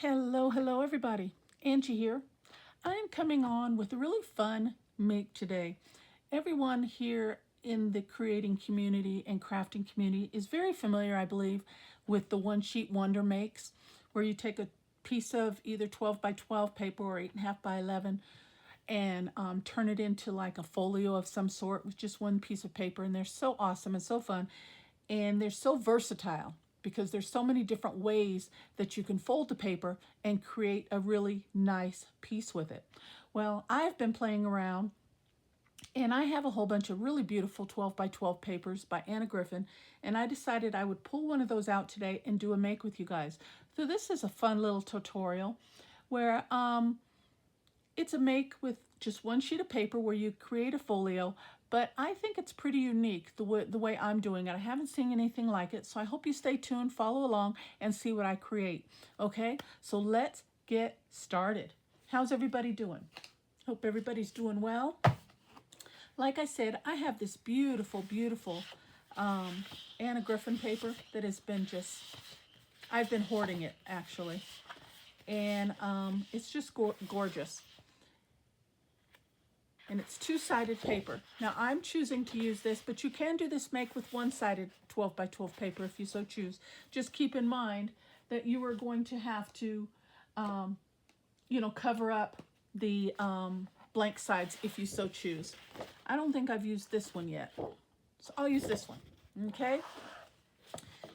Hello everybody. Angie here. I'm coming on with a really fun make today. Everyone here in the creating community and crafting community is very familiar, I believe, with the one sheet wonder makes, where you take a piece of either 12 by 12 paper or 8.5 by 11 and turn it into like a folio of some sort with just one piece of paper. And they're so awesome and so fun. And they're so versatile because there's so many different ways that you can fold the paper and create a really nice piece with it. Well, I've been playing around and I have a whole bunch of really beautiful 12 by 12 papers by Anna Griffin, and I decided I would pull one of those out today and do a make with you guys. So this is a fun little tutorial where it's a make with just one sheet of paper where you create a folio, but I think it's pretty unique the way I'm doing it. I haven't seen anything like it, so I hope you stay tuned, follow along, and see what I create. Okay, so let's get started. How's everybody doing? Hope everybody's doing well. Like I said, I have this beautiful Anna Griffin paper that has been I've been hoarding it actually. And it's just gorgeous. And it's two-sided paper. Now I'm choosing to use this, but you can do this make with one-sided 12 by 12 paper if you so choose. Just keep in mind that you are going to have to, cover up the blank sides if you so choose. I don't think I've used this one yet, so I'll use this one, okay?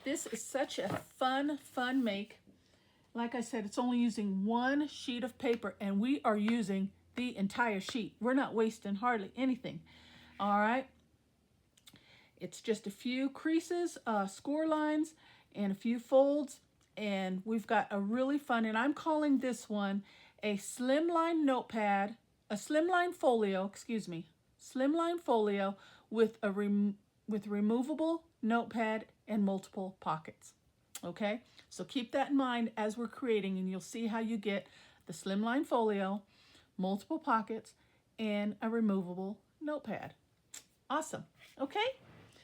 This is such a fun make. Like I said, it's only using one sheet of paper, and we are using the entire sheet. We're not wasting hardly anything. All right. It's just a few creases, score lines, and a few folds, and we've got a really fun, and I'm calling this one a slimline notepad, a slimline folio, slimline folio with a removable notepad and multiple pockets. Okay, so keep that in mind as we're creating, and you'll see how you get the slimline folio, multiple pockets, and a removable notepad. Awesome. Okay,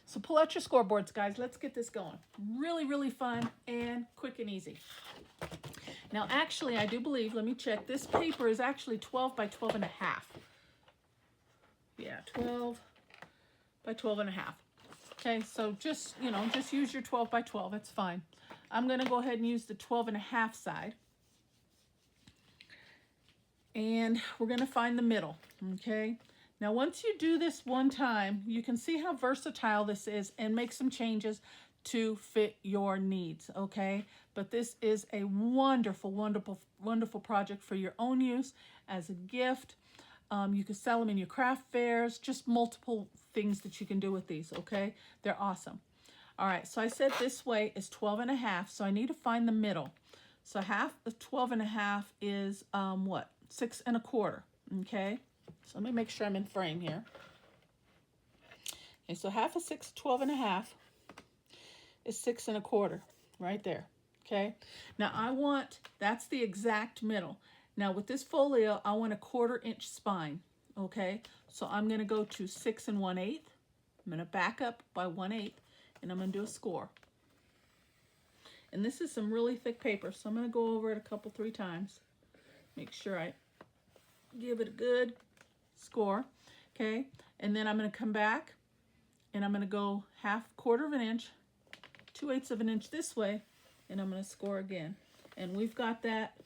so pull out your scoreboards, guys. Let's get this going. Really fun and quick and easy. Now, actually, I do believe, let me check, this paper is actually 12 by 12 and a half. Yeah, 12 by 12 and a half. Okay, so just use your 12 by 12. It's fine. I'm going to go ahead and use the 12 and a half side. And we're going to find the middle, okay? Now, once you do this one time, you can see how versatile this is and make some changes to fit your needs, okay? But this is a wonderful project for your own use as a gift. You can sell them in your craft fairs, just multiple things that you can do with these, okay? They're awesome. All right, so I said this way is 12 and a half, so I need to find the middle. So half of 12 and a half is what? 6 1/4, okay? So let me make sure I'm in frame here. Okay, so half of 12 and a half is 6 1/4, right there, okay? Now that's the exact middle. Now with this folio, I want a 1/4 inch spine, okay? So I'm gonna go to 6 1/8. I'm gonna back up by 1/8, and I'm gonna do a score. And this is some really thick paper, so I'm gonna go over it a couple, 3 times. Make sure I give it a good score, okay? And then I'm gonna come back, and I'm gonna go 1/4 of an inch, 2/8 of an inch this way, and I'm gonna score again. And we've got that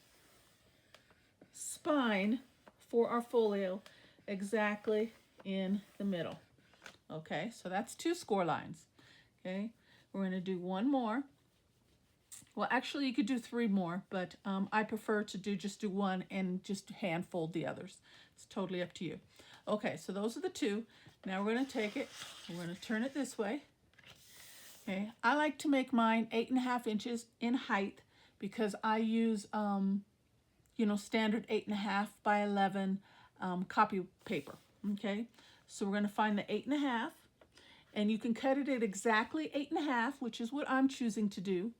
spine for our folio exactly in the middle. Okay, so that's 2 score lines. Okay, we're going to do one more. Well, actually, you could do 3 more, but I prefer to just do one and just hand fold the others. It's totally up to you. Okay, so those are the 2. Now we're going to take it, we're going to turn it this way. Okay, I like to make mine 8.5 inches in height because I use standard 8.5 by 11 copy paper. Okay, so we're going to find the 8.5, and you can cut it at exactly 8.5, which is what I'm choosing to do,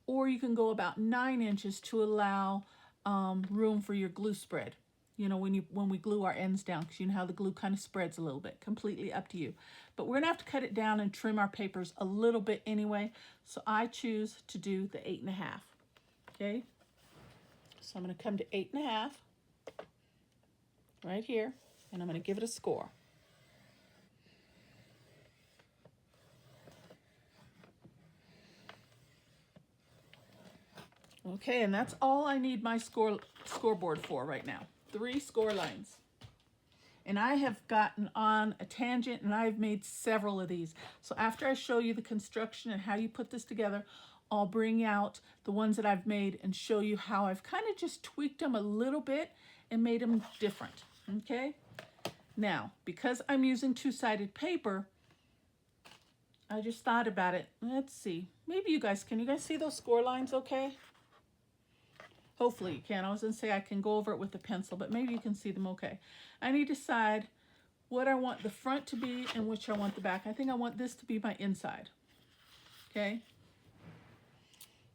or you can go about 9 inches to allow room for your glue spread. When we glue our ends down, because you know how the glue kind of spreads a little bit. Completely up to you. But we're gonna have to cut it down and trim our papers a little bit anyway. So I choose to do the 8.5. Okay. So I'm going to come to 8.5 right here, and I'm going to give it a score. Okay, and that's all I need my scoreboard for right now. 3 score lines. And I have gotten on a tangent, and I've made several of these. So after I show you the construction and how you put this together, I'll bring out the ones that I've made and show you how I've kind of just tweaked them a little bit and made them different, okay? Now, because I'm using two-sided paper, I just thought about it. Let's see. Maybe can you guys see those score lines okay? Hopefully you can. I was going to say I can go over it with a pencil, but maybe you can see them okay. I need to decide what I want the front to be and which I want the back. I think I want this to be my inside. Okay?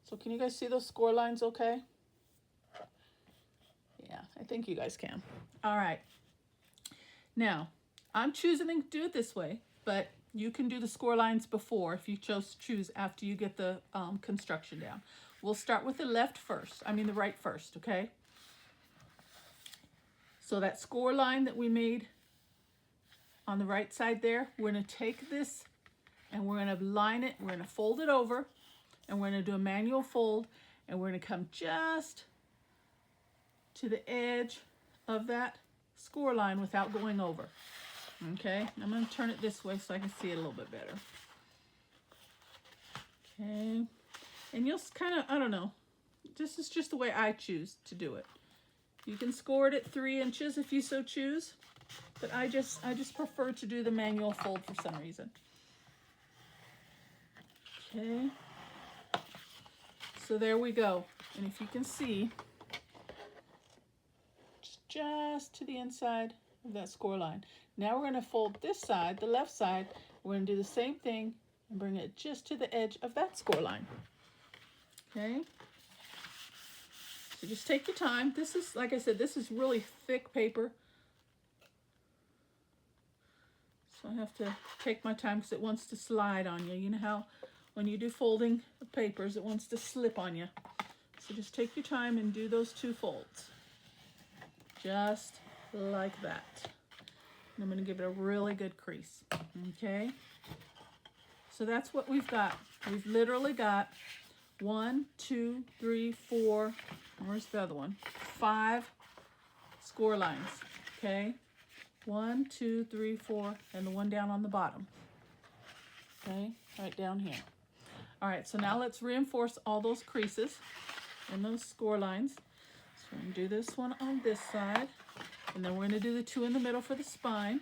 So can you guys see those score lines okay? Yeah, I think you guys can. All right. Now, I'm choosing to do it this way, but you can do the score lines before if you choose after you get the construction down. We'll start with the the right first, okay? So that score line that we made on the right side there, we're going to take this and we're going to line it, we're going to fold it over, and we're going to do a manual fold, and we're going to come just to the edge of that score line without going over. Okay, I'm going to turn it this way so I can see it a little bit better. Okay, and you'll kind of, I don't know, this is just the way I choose to do it. You can score it at 3 inches if you so choose, but I just prefer to do the manual fold for some reason. Okay, so there we go. And if you can see, just to the inside of that score line. Now we're going to fold this side, the left side. We're going to do the same thing and bring it just to the edge of that score line. Okay. So just take your time. This is, like I said, this is really thick paper. So I have to take my time because it wants to slide on you. You know how when you do folding of papers, it wants to slip on you. So just take your time and do those 2 folds. Just like that. And I'm going to give it a really good crease. Okay. So that's what we've got. We've literally got 1, 2, 3, 4, where's the other one? 5 score lines. Okay. 1, 2, 3, 4, and the one down on the bottom. Okay, right down here. All right, so now let's reinforce all those creases and those score lines. So we're going to do this one on this side, and then we're going to do the 2 in the middle for the spine.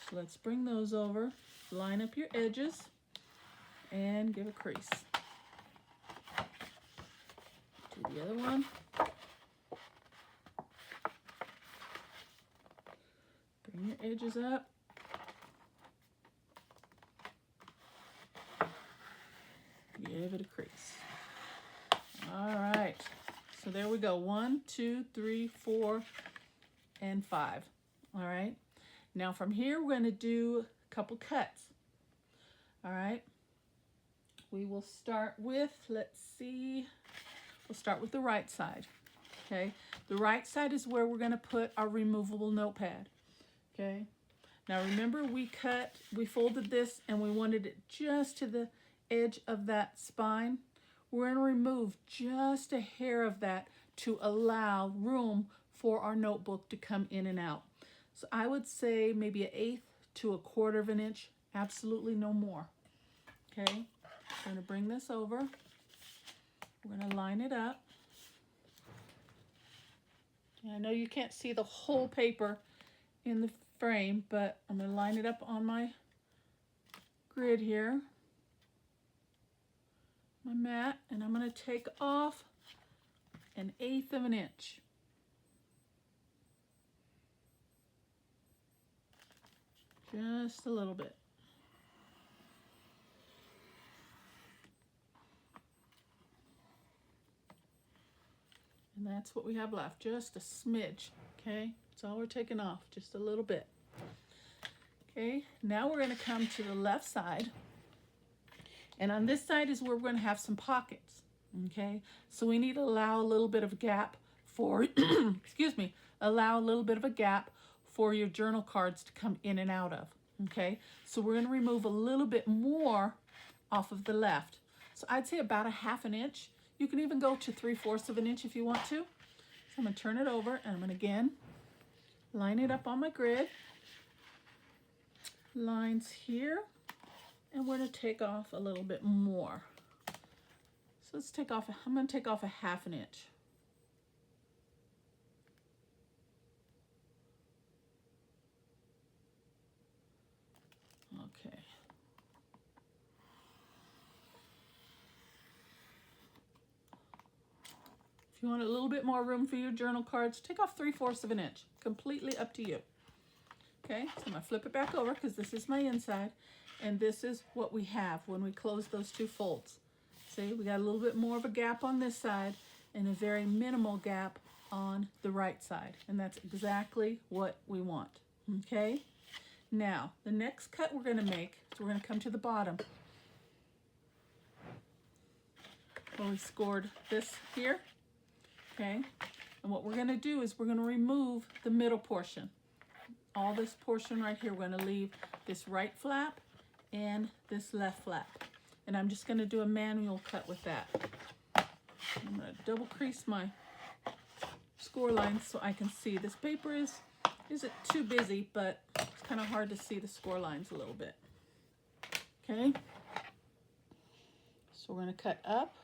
So let's bring those over, line up your edges, and give a crease. Do the other one. Bring your edges up. Give it a crease. All right. So there we go. 1, 2, 3, 4, and 5. All right. Now from here, we're going to do a couple cuts. All right. We will start with, let's see, we'll start with the right side. Okay. The right side is where we're going to put our removable notepad. Okay. Now remember, we folded this and we wanted it just to the edge of that spine. We're going to remove just a hair of that to allow room for our notebook to come in and out. So I would say maybe 1/8 to 1/4 of an inch, absolutely no more. Okay, we're going to bring this over. We're going to line it up. And I know you can't see the whole paper in the frame, but I'm going to line it up on my grid here, my mat, and I'm going to take off 1/8 of an inch. Just a little bit. And that's what we have left, just a smidge, okay? That's all we're taking off, just a little bit. Okay, now we're going to come to the left side. And on this side is where we're going to have some pockets. Okay, so we need to allow a little bit of a gap for, excuse me, allow a little bit of a gap for your journal cards to come in and out of. Okay, so we're going to remove a little bit more off of the left. So I'd say about a 1/2 inch. You can even go to 3/4 of an inch if you want to. So I'm going to turn it over and I'm going to again line it up on my grid. Lines here, and we're going to take off a little bit more. So let's take off, I'm going to take off a 1/2 inch. Okay. If you want a little bit more room for your journal cards, take off 3/4 of an inch. Completely up to you. Okay, so I'm going to flip it back over because this is my inside, and this is what we have when we close those two folds. See, we got a little bit more of a gap on this side and a very minimal gap on the right side, and that's exactly what we want. Okay, now the next cut we're going to make is we're going to come to the bottom where we scored this here. Okay, and what we're going to do is we're going to remove the middle portion. All this portion right here, we're going to leave this right flap and this left flap. And I'm just going to do a manual cut with that. I'm going to double crease my score lines so I can see. This paper isn't too busy, but it's kind of hard to see the score lines a little bit. Okay. So we're going to cut up,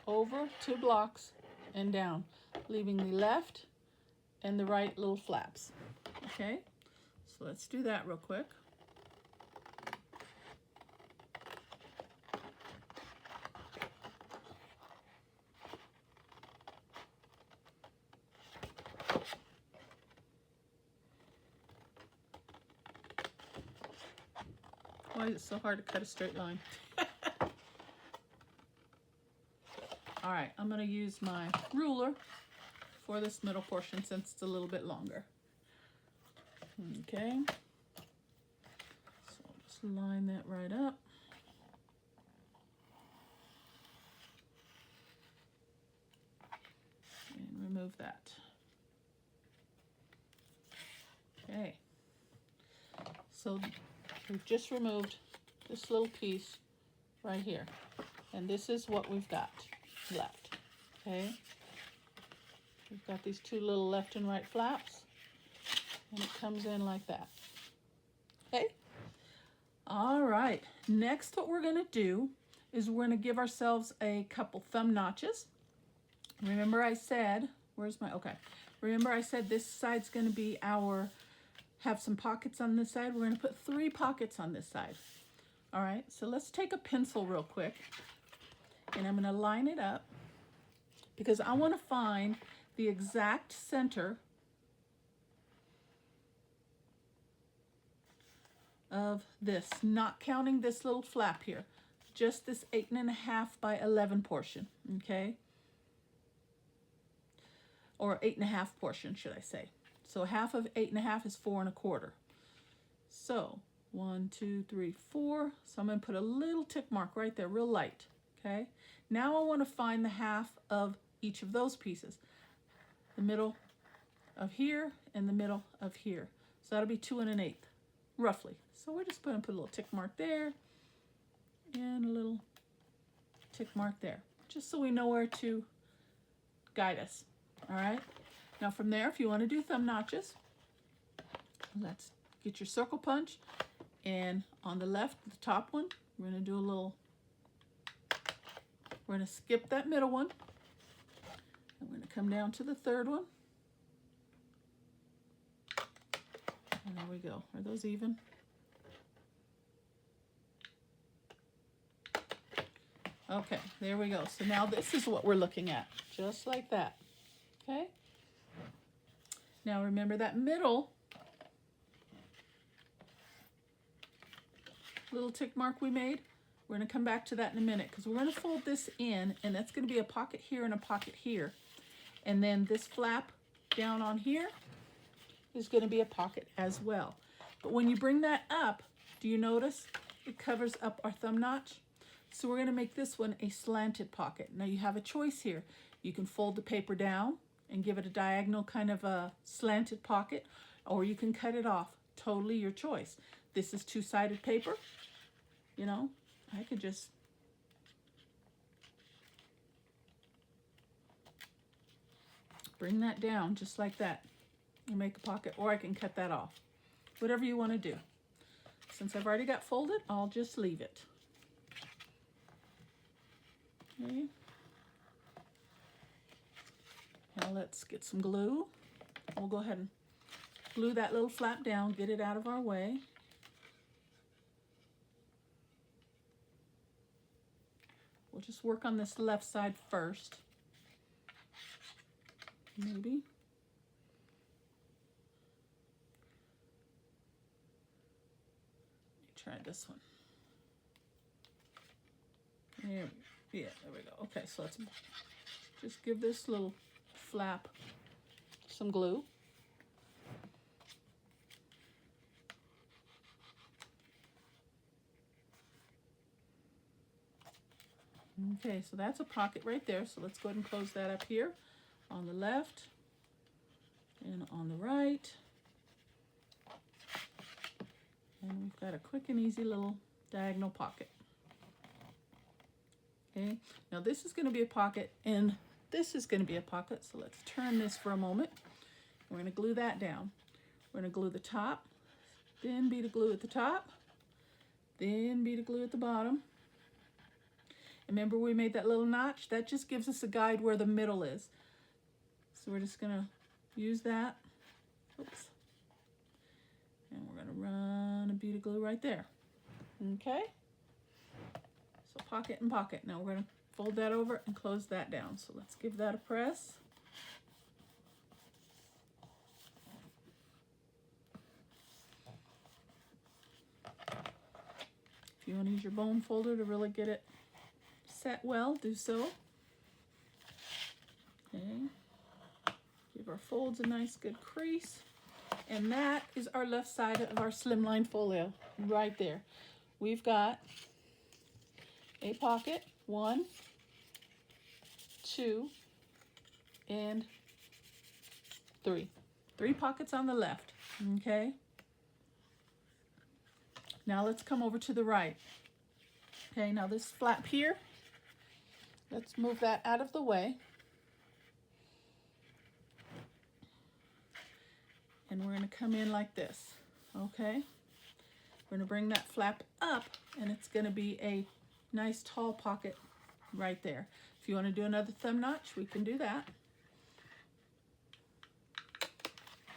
over 2 blocks, and down, leaving the left and the right little flaps. Okay, so let's do that real quick. Why is it so hard to cut a straight line? All right, I'm going to use my ruler for this middle portion since it's a little bit longer. Okay, so I'll just line that right up. And remove that. Okay, so we've just removed this little piece right here. And this is what we've got left. Okay, we've got these 2 little left and right flaps. And it comes in like that. Okay. All right. Next, what we're going to do is we're going to give ourselves a couple thumb notches. Remember I said, remember I said this side's going to be have some pockets on this side. We're going to put 3 pockets on this side. All right. So let's take a pencil real quick. And I'm going to line it up because I want to find the exact center of this, not counting this little flap here, just this 8.5 by 11 portion, okay? Or 8.5 portion, should I say. So half of 8.5 is 4 1/4. So 1, 2, 3, 4. So I'm going to put a little tick mark right there, real light, okay? Now I want to find the half of each of those pieces. The middle of here and the middle of here. So that'll be 2 1/8, roughly. So we're just going to put a little tick mark there and a little tick mark there, just so we know where to guide us. All right. Now from there, if you want to do thumb notches, let's get your circle punch. And on the left, the top one, we're going to do we're going to skip that middle one. I'm going to come down to the third one. And there we go. Are those even? Okay, there we go. So now this is what we're looking at, just like that. Okay? Now remember that middle little tick mark we made? We're going to come back to that in a minute because we're going to fold this in, and that's going to be a pocket here and a pocket here. And then this flap down on here is going to be a pocket as well. But when you bring that up, do you notice it covers up our thumb notch? So we're going to make this one a slanted pocket. Now you have a choice here. You can fold the paper down and give it a diagonal kind of a slanted pocket, or you can cut it off. Totally your choice. This is two-sided paper. You know, I could just bring that down just like that and make a pocket, or I can cut that off. Whatever you want to do. Since I've already got folded, I'll just leave it. Okay. Now let's get some glue. We'll go ahead and glue that little flap down, get it out of our way. We'll just work on this left side first. Maybe. Try this one. There, yeah, there we go. Okay, so let's just give this little flap some glue. Okay, so that's a pocket right there. So let's go ahead and close that up here on the left and on the right. And we've got a quick and easy little diagonal pocket. Okay, now this is going to be a pocket and this is going to be a pocket. So let's turn this for a moment. We're going to glue that down. We're going to glue the top, then bead of glue at the top, then bead of glue at the bottom. Remember we made that little notch? That just gives us a guide where the middle is. So we're just going to use that. Oops. And we're going to run a bead of glue right there. Okay? So pocket and pocket. Now we're going to fold that over and close that down. So let's give that a press. If you want to use your bone folder to really get it set well, do so. Okay. Give our folds a nice good crease. And that is our left side of our slimline folio right there. We've got a pocket, 1, 2, and 3. 3 pockets on the left, okay? Now let's come over to the right. Okay, now this flap here, let's move that out of the way. And we're going to come in like this, okay? We're going to bring that flap up, and it's going to be a nice tall pocket right there. If you want to do another thumb notch, we can do that.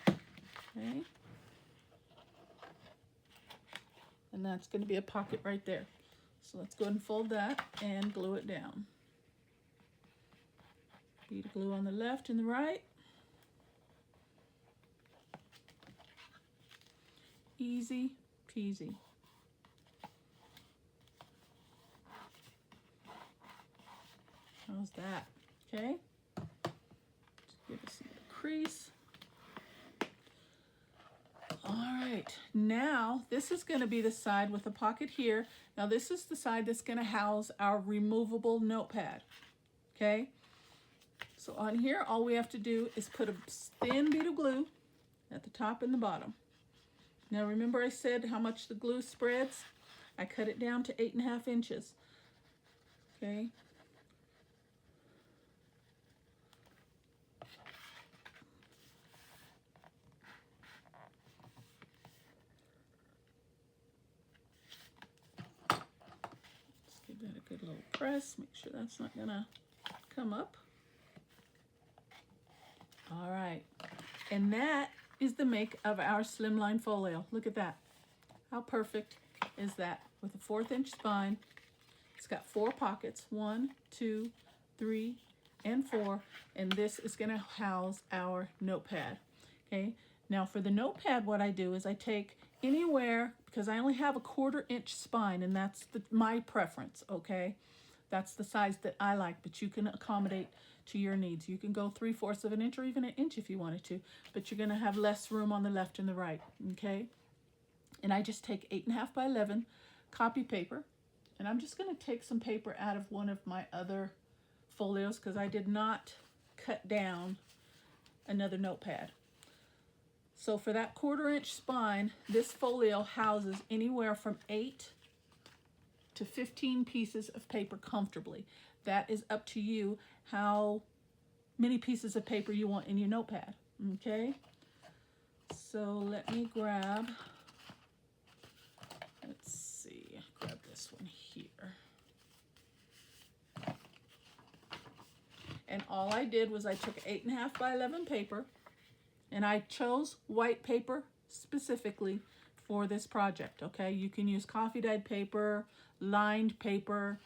Okay. And that's going to be a pocket right there. So let's go ahead and fold that and glue it down. Bead of glue on the left and the right. Easy peasy. How's that? Okay. Just give us a crease. All right, now this is going to be the side with a pocket here. Now this is the side that's going to house our removable notepad. Okay. So on here, all we have to do is put a thin bead of glue at the top and the bottom. Now remember I said how much the glue spreads? I cut it down to 8.5 inches. Okay. Let's give that a good little press. Make sure that's not gonna come up. All right. And that is the make of our slimline folio. Look at that. How perfect is that? With a 1/4 inch spine. It's got 4 pockets, 1, 2, 3, and 4. And this is going to house our notepad. Okay. Now for the notepad, what I do is I take anywhere, because I only have a 1/4 inch spine, and that's my preference. Okay. That's the size that I like, but you can accommodate to your needs. You can go 3/4 of an inch or even an inch if you wanted to, but you're going to have less room on the left and the right, okay? And I just take 8.5 by 11 copy paper, And I'm just going to take some paper out of one of my other folios because I did not cut down another notepad. So for that 1/4 inch spine, this folio houses anywhere from 8 to 15 pieces of paper comfortably. That is up to you how many pieces of paper you want in your notepad. Okay, so let me grab, let's see, grab this one here. And all I did was I took 8.5 by 11 paper, and I chose white paper specifically for this project. Okay, you can use coffee dyed paper, lined paper,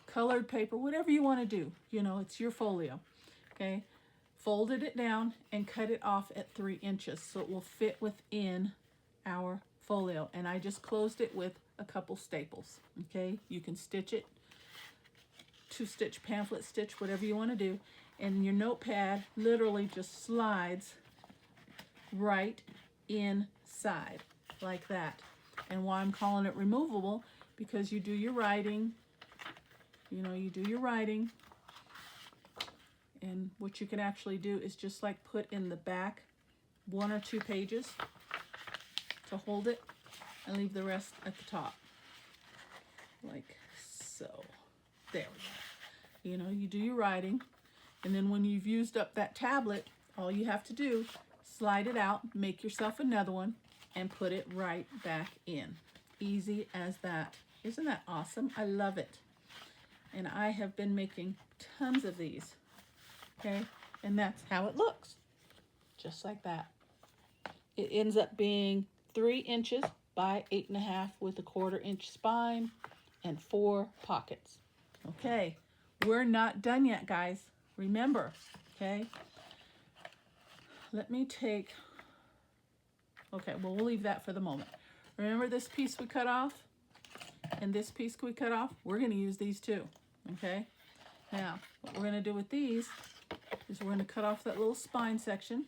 colored paper, whatever you want to do. You know, it's your folio. Okay, folded it down and cut it off at 3 inches so it will fit within our folio. And I just closed it with a couple staples. Okay, you can stitch it, 2-stitch, pamphlet stitch, whatever you want to do. And your notepad literally just slides right inside like that. And why I'm calling it removable, because you do your writing, you know, you do your writing, and what you can actually do is just like put in the back 1 or 2 pages to hold it and leave the rest at the top like so. There we go. You know, you do your writing, and then when you've used up that tablet, all you have to do, slide it out, make yourself another one, and put it right back in. Easy as that. Isn't that awesome? I love it. And I have been making tons of these. Okay, and that's how it looks. Just like that. It ends up being 3 inches by 8.5 with a 1/4 inch spine and 4 pockets. Okay, we're not done yet, guys. Remember, okay? Let me take, okay, well, we'll leave that for the moment. Remember this piece we cut off and this piece we cut off? We're going to use these too, okay? Now, what we're going to do with these is we're going to cut off that little spine section.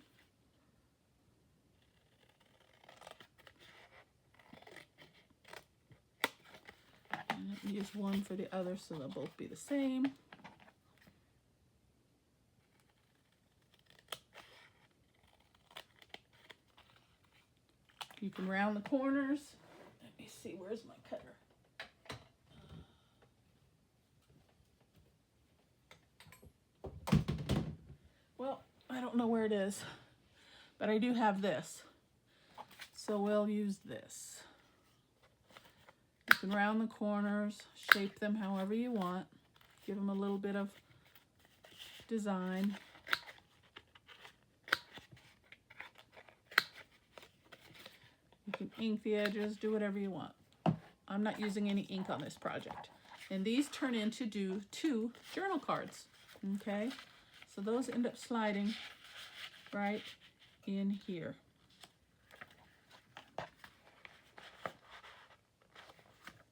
And use one for the other so they'll both be the same. You can round the corners. Let me see, where's my cutter? Well, I don't know where it is, but I do have this. So we'll use this. You can round the corners, shape them however you want. Give them a little bit of design. You can ink the edges, do whatever you want. I'm not using any ink on this project. And these turn into 2 journal cards, okay? So those end up sliding right in here.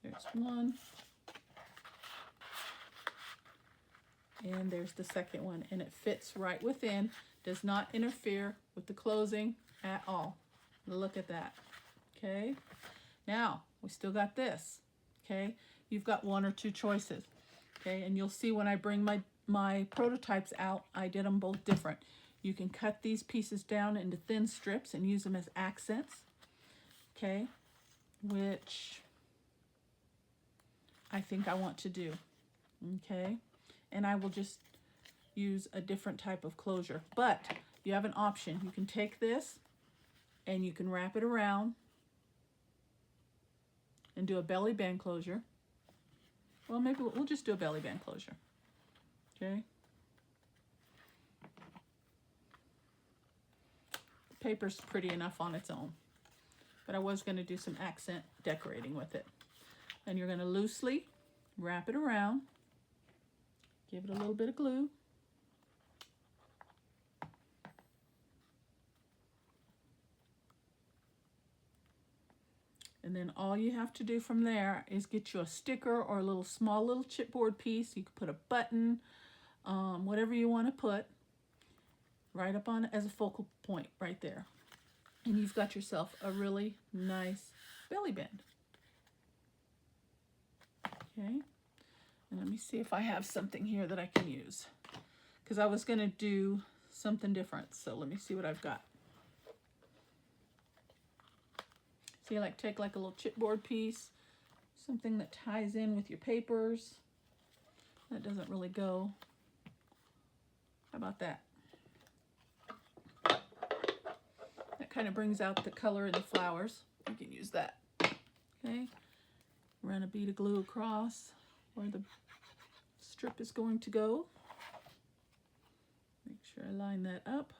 There's one. And there's the second one. And it fits right within, does not interfere with the closing at all. Look at that. Okay, now we still got this. Okay, you've got 1 or 2 choices. Okay, and you'll see when I bring my prototypes out, I did them both different. You can cut these pieces down into thin strips and use them as accents. Okay, which I think I want to do. Okay, and I will just use a different type of closure. But you have an option. You can take this and you can wrap it around and do a belly band closure. Well, maybe we'll just do a belly band closure. Okay. The paper's pretty enough on its own, but I was going to do some accent decorating with it. And you're going to loosely wrap it around, give it a little bit of glue. And then all you have to do from there is get you a sticker or a small little chipboard piece. You can put a button, whatever you want to put, right up on as a focal point right there. And you've got yourself a really nice belly band. Okay, and let me see if I have something here that I can use, because I was going to do something different. So let me see what I've got. See, like take like a little chipboard piece, something that ties in with your papers. That doesn't really go. How about that? That kind of brings out the color in the flowers. You can use that. Okay, run a bead of glue across where the strip is going to go. Make sure I line that up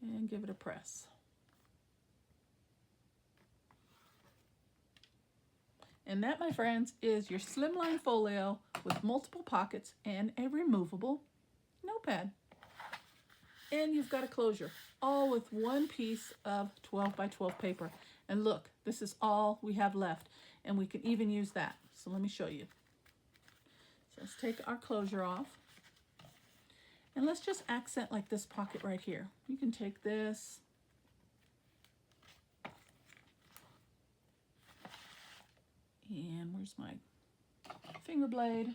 and give it a press. And that, my friends, is your slimline folio with multiple pockets and a removable notepad. And you've got a closure, all with one piece of 12 by 12 paper. And look, this is all we have left, and we can even use that. So let me show you. So let's take our closure off. And let's just accent like this pocket right here. You can take this. And where's my finger blade?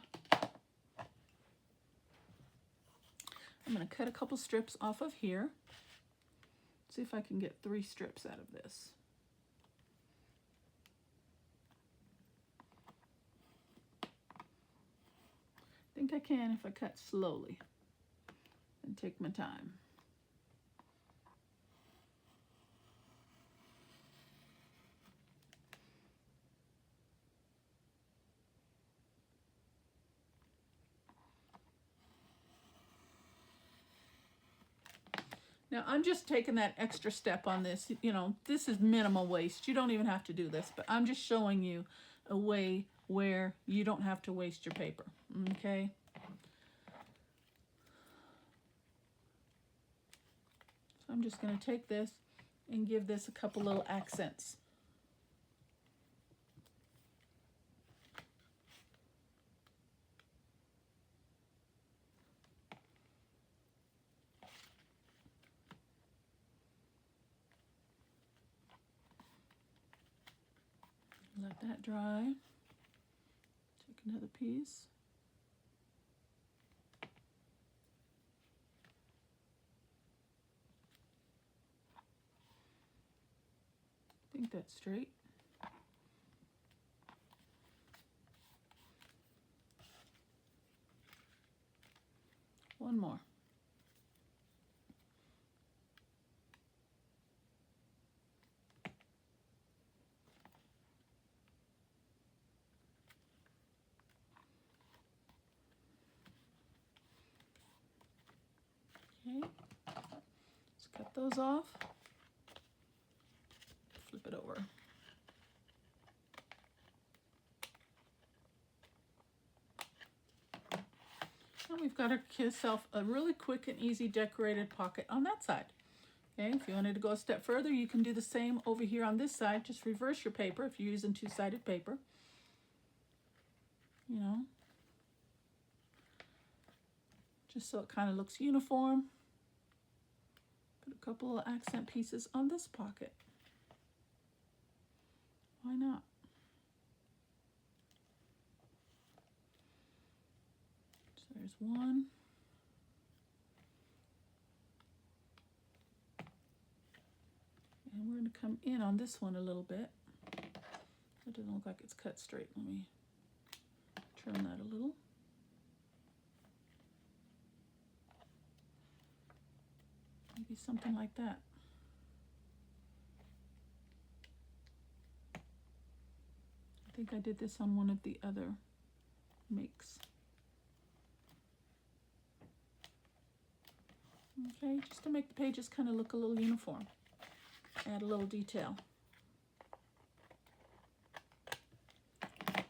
I'm going to cut a couple strips off of here. See if I can get 3 strips out of this. I think I can if I cut slowly and take my time. Now I'm just taking that extra step on this. You know, this is minimal waste. You don't even have to do this, but I'm just showing you a way where you don't have to waste your paper. Okay. So I'm just going to take this and give this a couple little accents. Let that dry. Take another piece. I think that's straight. One more. Okay, let's cut those off. Flip it over. And we've got ourselves a really quick and easy decorated pocket on that side. Okay, if you wanted to go a step further, you can do the same over here on this side. Just reverse your paper if you're using two-sided paper. You know, just so it kind of looks uniform. Put a couple of accent pieces on this pocket. Why not? So there's one. And we're going to come in on this one a little bit. It doesn't look like it's cut straight. Let me trim that a little. Maybe something like that. I think I did this on one of the other makes. Okay, just to make the pages kind of look a little uniform. Add a little detail.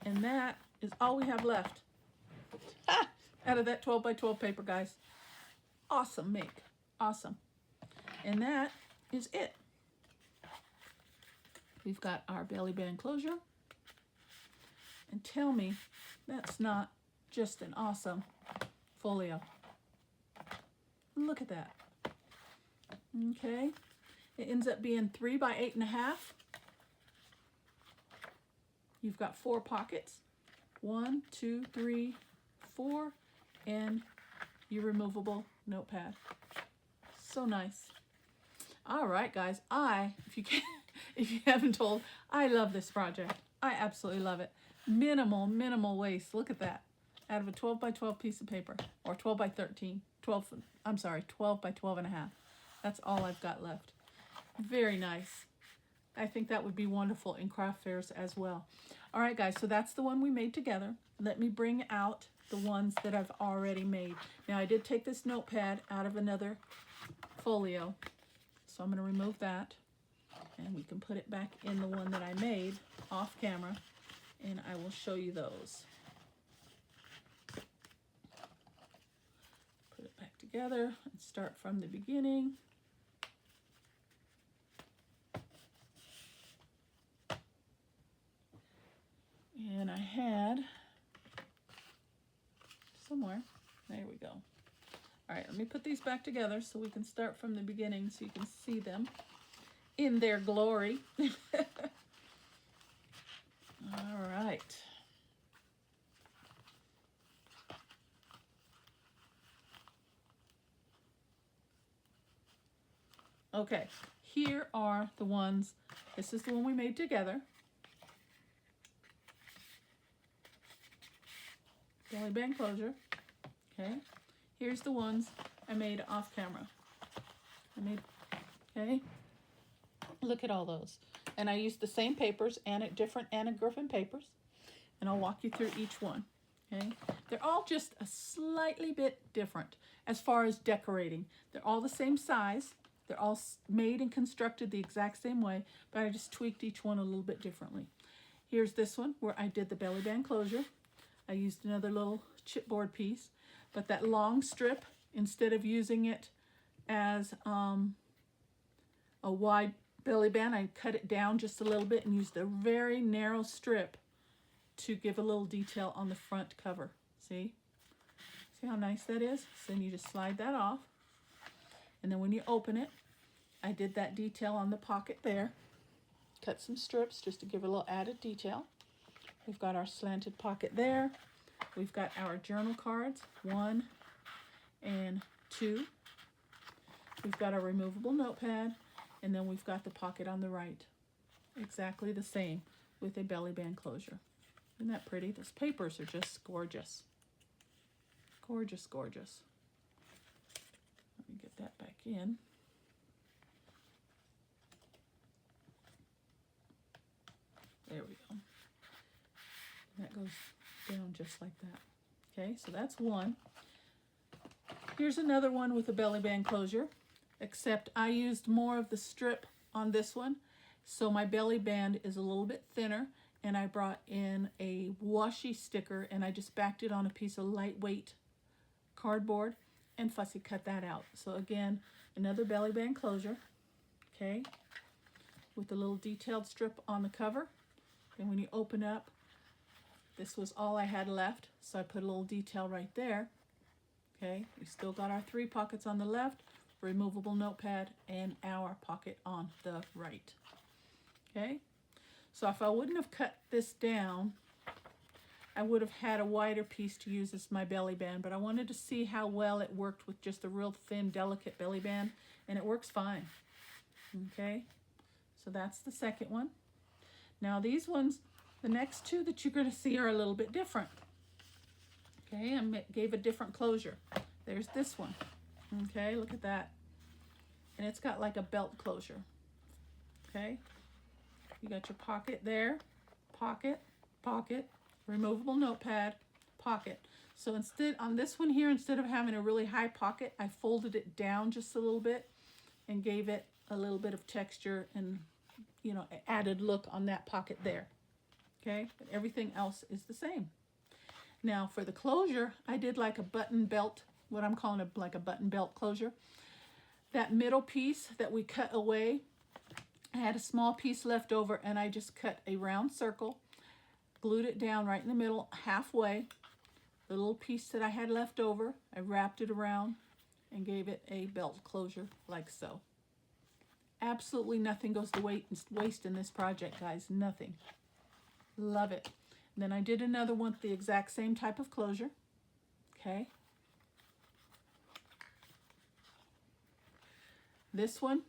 And that is all we have left. Out of that 12 by 12 paper, guys. Awesome make. Awesome. And that is it. We've got our belly band closure. And tell me that's not just an awesome folio. Look at that. Okay. It ends up being 3 by 8.5. you've got 4 pockets. 1, 2, 3, 4, and your removable notepad. So nice. All right, guys. If you haven't told, I love this project. I absolutely love it. Minimal waste. Look at that. Out of a 12 by 12 piece of paper, or 12 by 13. 12 by 12 and a half. That's all I've got left. Very nice. I think that would be wonderful in craft fairs as well. All right, guys, so that's the one we made together. Let me bring out the ones that I've already made. Now, I did take this notepad out of another folio, so I'm going to remove that, and we can put it back in the one that I made off camera, and I will show you those. Put it back together and start from the beginning. And I had somewhere, there we go. All right, let me put these back together so we can start from the beginning so you can see them in their glory. All right. Okay, here are the ones. This is the one we made together. Belly band closure. Okay, here's the ones I made off camera. Okay, look at all those. And I used the same papers, and different Anna Griffin papers, and I'll walk you through each one. Okay, they're all just a slightly bit different as far as decorating. They're all the same size. They're all made and constructed the exact same way, but I just tweaked each one a little bit differently. Here's this one where I did the belly band closure. I used another little chipboard piece, but that long strip, instead of using it as a wide belly band, I cut it down just a little bit and used a very narrow strip to give a little detail on the front cover. See how nice that is? So then you just slide that off, and then when you open it, I did that detail on the pocket there. Cut some strips just to give a little added detail. We've got our slanted pocket there. We've got our journal cards, 1 and 2. We've got our removable notepad, and then we've got the pocket on the right. Exactly the same with a belly band closure. Isn't that pretty? Those papers are just gorgeous. Gorgeous, gorgeous. Let me get that back in. There we go. That goes down just like that. Okay, so that's one. Here's another one with a belly band closure, except I used more of the strip on this one, so my belly band is a little bit thinner, and I brought in a washi sticker, and I just backed it on a piece of lightweight cardboard and fussy cut that out. So again, another belly band closure, okay, with a little detailed strip on the cover. And when you open up, this was all I had left, so I put a little detail right there. Okay, we still got our 3 pockets on the left, removable notepad, and our pocket on the right. Okay, so if I wouldn't have cut this down, I would have had a wider piece to use as my belly band, but I wanted to see how well it worked with just a real thin, delicate belly band, and it works fine. Okay, so that's the second one. Now these ones, the next 2 that you're going to see are a little bit different. Okay, I gave a different closure. There's this one. Okay, look at that. And it's got like a belt closure. Okay, you got your pocket there, pocket, pocket, removable notepad, pocket. So instead, on this one here, instead of having a really high pocket, I folded it down just a little bit and gave it a little bit of texture and, you know, added look on that pocket there. Okay, but everything else is the same. Now for the closure, I did like a button belt, what I'm calling like a button belt closure. That middle piece that we cut away, I had a small piece left over, and I just cut a round circle, glued it down right in the middle, halfway. The little piece that I had left over, I wrapped it around and gave it a belt closure like so. Absolutely nothing goes to waste in this project, guys. Nothing. Love it. And then I did another one with the exact same type of closure. Okay. This one,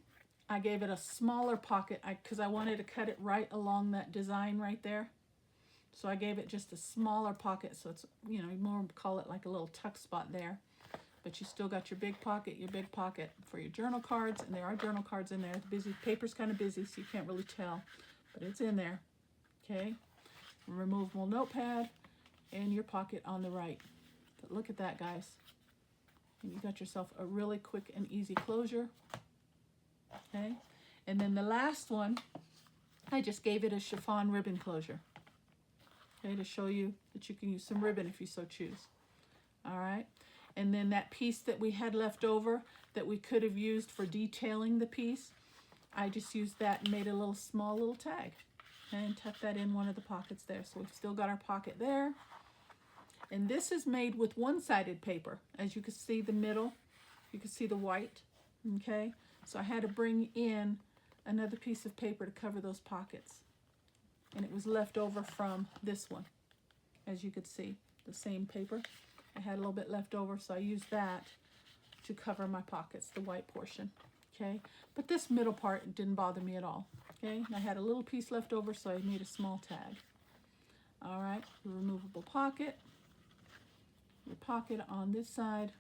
I gave it a smaller pocket because I wanted to cut it right along that design right there. So I gave it just a smaller pocket, so it's, you know, you more call it like a little tuck spot there. But you still got your big pocket for your journal cards, and there are journal cards in there. The busy paper's kind of busy, so you can't really tell, but it's in there. Okay, removable notepad, and your pocket on the right. But look at that, guys. And you got yourself a really quick and easy closure. Okay, and then the last one, I just gave it a chiffon ribbon closure. Okay, to show you that you can use some ribbon if you so choose. All right, and then that piece that we had left over that we could have used for detailing the piece, I just used that and made a little small little tag. Okay, and tucked that in one of the pockets there. So we've still got our pocket there. And this is made with one-sided paper. As you can see the middle, you can see the white. Okay, so I had to bring in another piece of paper to cover those pockets. And it was left over from this one. As you could see, the same paper. I had a little bit left over, so I used that to cover my pockets, the white portion. Okay, but this middle part didn't bother me at all. Okay, and I had a little piece left over, so I made a small tag. All right, the removable pocket. Your pocket on this side.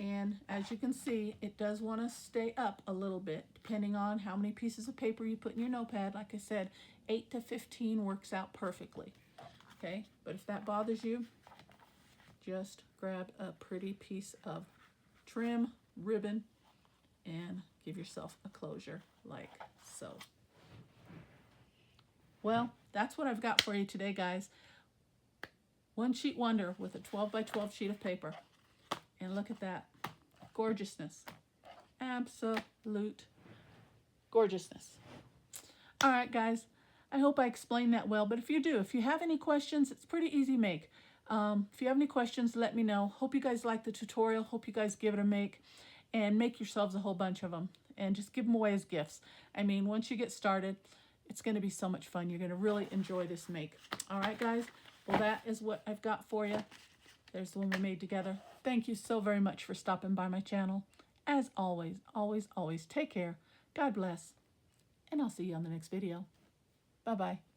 And as you can see, it does want to stay up a little bit, depending on how many pieces of paper you put in your notepad. Like I said, 8 to 15 works out perfectly. Okay, but if that bothers you, just grab a pretty piece of trim, ribbon, and give yourself a closure like so. Well, that's what I've got for you today, guys. One sheet wonder with a 12 by 12 sheet of paper. And look at that. Gorgeousness. Absolute gorgeousness. All right, guys. I hope I explained that well. But if you do, if you have any questions, it's pretty easy to make. If you have any questions, let me know. Hope you guys like the tutorial. Hope you guys give it a make. And make yourselves a whole bunch of them. And just give them away as gifts. I mean, once you get started, it's going to be so much fun. You're going to really enjoy this make. All right, guys. Well, that is what I've got for you. There's the one we made together. Thank you so very much for stopping by my channel. As always, always, always take care. God bless. And I'll see you on the next video. Bye-bye.